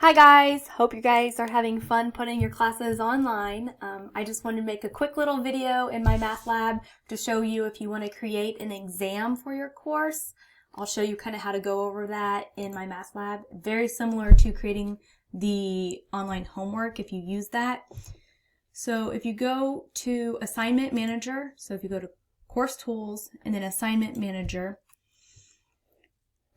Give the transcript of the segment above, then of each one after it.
Hi guys! Hope you guys are having fun putting your classes online. I just wanted to make a quick little video in MyMathLab to show you if you want to create an exam for your course. I'll show you kind of how to go over that in MyMathLab. Very similar to creating the online homework if you use that. So if you go to Assignment Manager, so if you go to Course Tools and then Assignment Manager,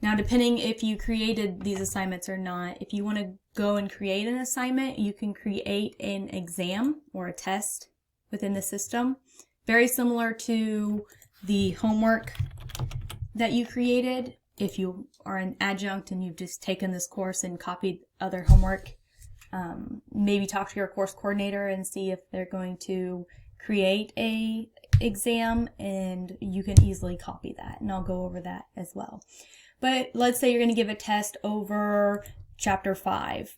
now, depending if you created these assignments or not, if you want to go and create an assignment, you can create an exam or a test within the system. Very similar to the homework that you created. If you are an adjunct and you've just taken this course and copied other homework, maybe talk to your course coordinator and see if they're going to create a exam, and you can easily copy that, and I'll go over that as well. But let's say you're going to give a test over chapter 5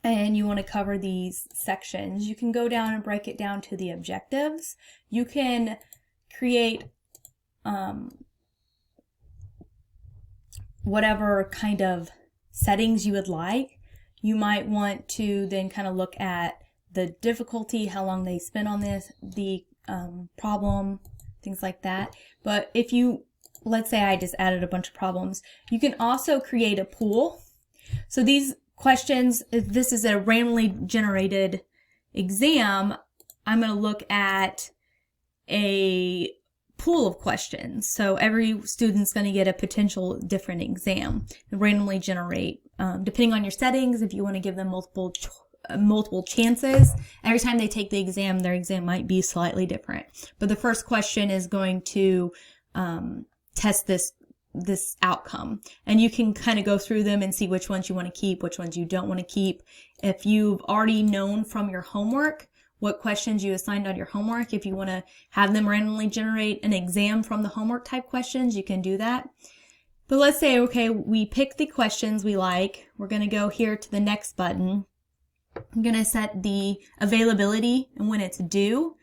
and you want to cover these sections. You can go down and break it down to the objectives. You can create whatever kind of settings you would like. You might want to then kind of look at the difficulty, how long they spent on this, the problem, things like that. But if you let's say I just added a bunch of problems. You can also create a pool. So these questions, if this is a randomly generated exam, I'm going to look at a pool of questions. So every student's going to get a potential different exam and randomly generate. Depending on your settings, if you want to give them multiple chances, every time they take the exam, their exam might be slightly different. But the first question is going to test this outcome, and you can kind of go through them and see which ones you want to keep, which ones you don't want to keep. If you've already known from your homework what questions you assigned on your homework, if you want to have them randomly generate an exam from the homework type questions, you can do that. But let's say, okay, we pick the questions we like. We're going to go here to the next button. I'm going to set the availability and when it's due,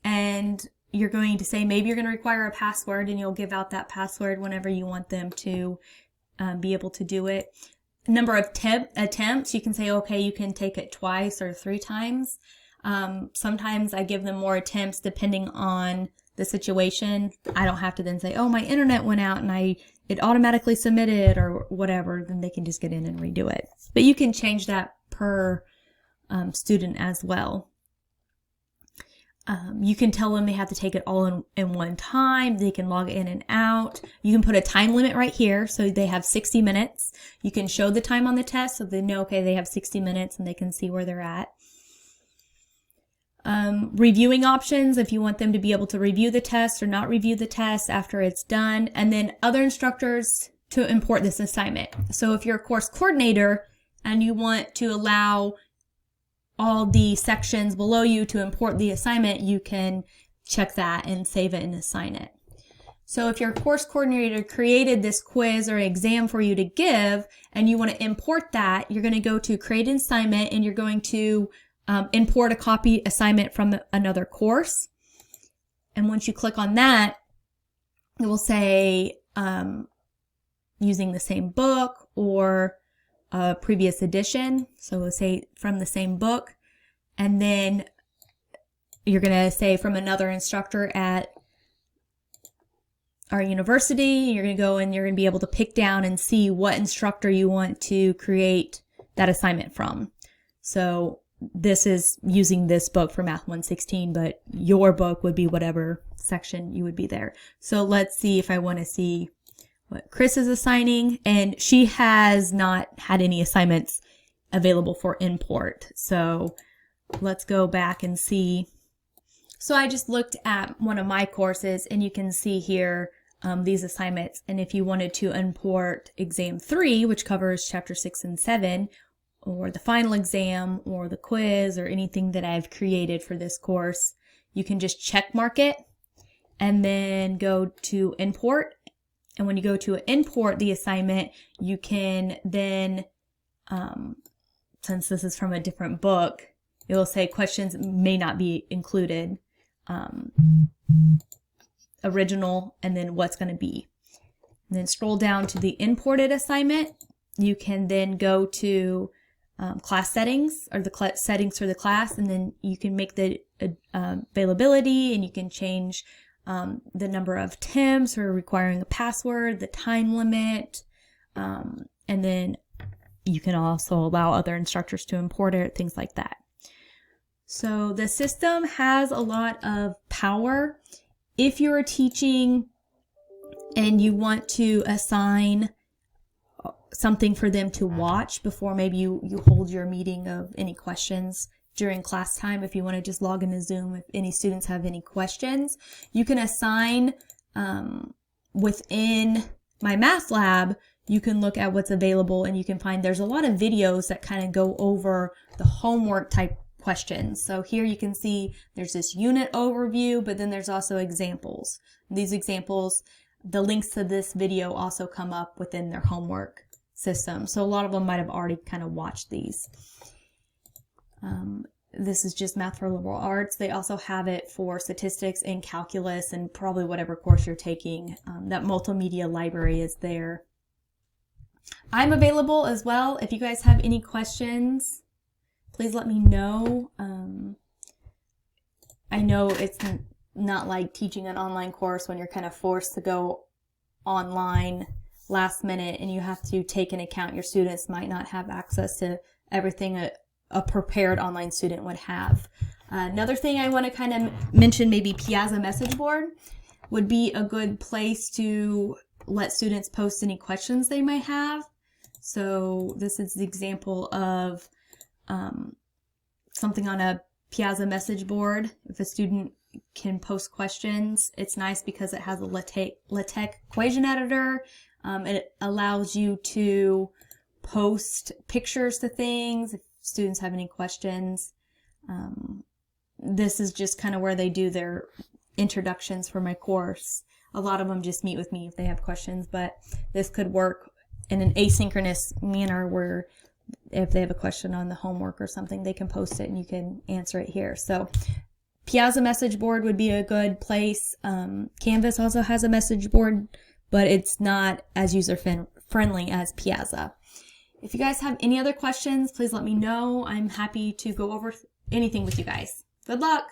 and you're going to say maybe you're going to require a password, and you'll give out that password whenever you want them to be able to do it. Number of attempts, you can say, okay, you can take it twice or 3 times. Sometimes I give them more attempts depending on the situation. I don't have to then say, oh, my internet went out and it automatically submitted or whatever. Then they can just get in and redo it. But you can change that per student as well. You can tell them they have to take it all in one time. They can log in and out. You can put a time limit right here, so they have 60 minutes. You can show the time on the test so they know, okay, they have 60 minutes and they can see where they're at. Reviewing options, if you want them to be able to review the test or not review the test after it's done. And then other instructors to import this assignment. So if you're a course coordinator and you want to allow all the sections below you to import the assignment, you can check that and save it and assign it. So if your course coordinator created this quiz or exam for you to give and you want to import that, you're going to go to create an assignment and you're going to import a copy assignment from another course. And once you click on that, it will say using the same book or a previous edition. So we'll say from the same book, and then you're going to say from another instructor at our university. You're going to go and you're going to be able to pick down and see what instructor you want to create that assignment from. So this is using this book for Math 116, but your book would be whatever section you would be there. So let's see if I want to see what Chris is assigning, and she has not had any assignments available for import. So let's go back and see. So I just looked at one of my courses, and you can see here these assignments. And if you wanted to import exam 3, which covers chapter 6 and 7, or the final exam, or the quiz, or anything that I've created for this course, you can just check mark it and then go to import. And when you go to import the assignment, you can then, since this is from a different book, it will say questions may not be included, original, and then what's going to be. And then scroll down to the imported assignment. You can then go to class settings, or the settings for the class, and then you can make the availability, and you can change the number of attempts or requiring a password, the time limit, and then you can also allow other instructors to import it, things like that. So the system has a lot of power. If you're teaching and you want to assign something for them to watch before maybe you hold your meeting of any questions during class time, if you want to just log into Zoom, if any students have any questions, you can assign within MyMathLab, you can look at what's available, and you can find there's a lot of videos that kind of go over the homework type questions. So here you can see there's this unit overview, but then there's also examples. These examples, the links to this video also come up within their homework system. So a lot of them might have already kind of watched these. This is just Math for Liberal Arts. They also have it for statistics and calculus and probably whatever course you're taking. That multimedia library is there. I'm available as well. If you guys have any questions, please let me know. I know it's not like teaching an online course when you're kind of forced to go online last minute and you have to take into account your students might not have access to everything a prepared online student would have. Another thing I want to kind of mention, maybe Piazza message board would be a good place to let students post any questions they might have. So this is the example of something on a Piazza message board. If a student can post questions, it's nice because it has a LaTeX equation editor. It allows you to post pictures to things if students have any questions. This is just kind of where they do their introductions for my course. A lot of them just meet with me if they have questions, but this could work in an asynchronous manner where if they have a question on the homework or something, they can post it and you can answer it here. So Piazza message board would be a good place. Canvas also has a message board, but it's not as user-friendly as Piazza. If you guys have any other questions, please let me know. I'm happy to go over anything with you guys. Good luck!